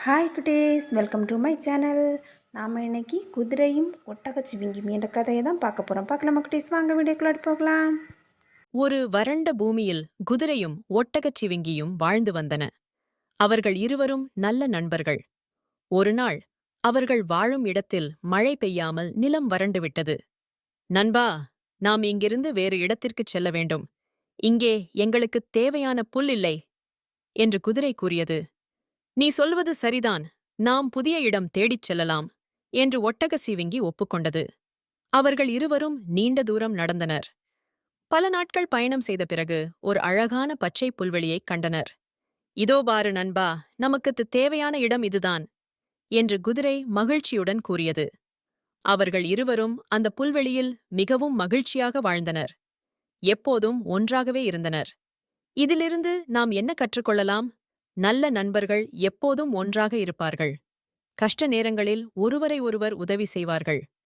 Hi குட்டீஸ், welcome to my channel. நாம் இன்னைக்கு குதிரையும் ஒட்டகச்சிவிங்கியும் என்ற கதையை தான் பார்க்க போகிறோம். பார்க்கலாமா குட்டீஸ்? வாங்க வீடியோக்குள்ளாடி போகலாம். ஒரு வறண்ட பூமியில் குதிரையும் ஒட்டகச் சிவிங்கியும் வாழ்ந்து வந்தன. அவர்கள் இருவரும் நல்ல நண்பர்கள். ஒருநாள் அவர்கள் வாழும் இடத்தில் மழை பெய்யாமல் நிலம் வறண்டுவிட்டது. நண்பா, நாம் இங்கிருந்து வேறு இடத்திற்குச் செல்ல வேண்டும். இங்கே எங்களுக்குத் தேவையான புல் இல்லை என்று குதிரை கூறியது. நீ சொல்வது சரிதான், நாம் புதிய இடம் தேடிச் செல்லலாம் என்று ஒட்டக சிவிங்கி ஒப்புக்கொண்டது. அவர்கள் இருவரும் நீண்ட தூரம் நடந்தனர். பல நாட்கள் பயணம் செய்த பிறகு ஒரு அழகான பச்சை புல்வெளியைக் கண்டனர். இதோ பாரு நண்பா, நமக்குத் தேவையான இடம் இதுதான் என்று குதிரை மகிழ்ச்சியுடன் கூறியது. அவர்கள் இருவரும் அந்த புல்வெளியில் மிகவும் மகிழ்ச்சியாக வாழ்ந்தனர். எப்போதும் ஒன்றாகவே இருந்தனர். இதிலிருந்து நாம் என்ன கற்றுக்கொள்ளலாம்? நல்ல நண்பர்கள் எப்போதும் ஒன்றாக இருப்பார்கள். கஷ்ட நேரங்களில் ஒருவரை ஒருவர் உதவி செய்வார்கள்.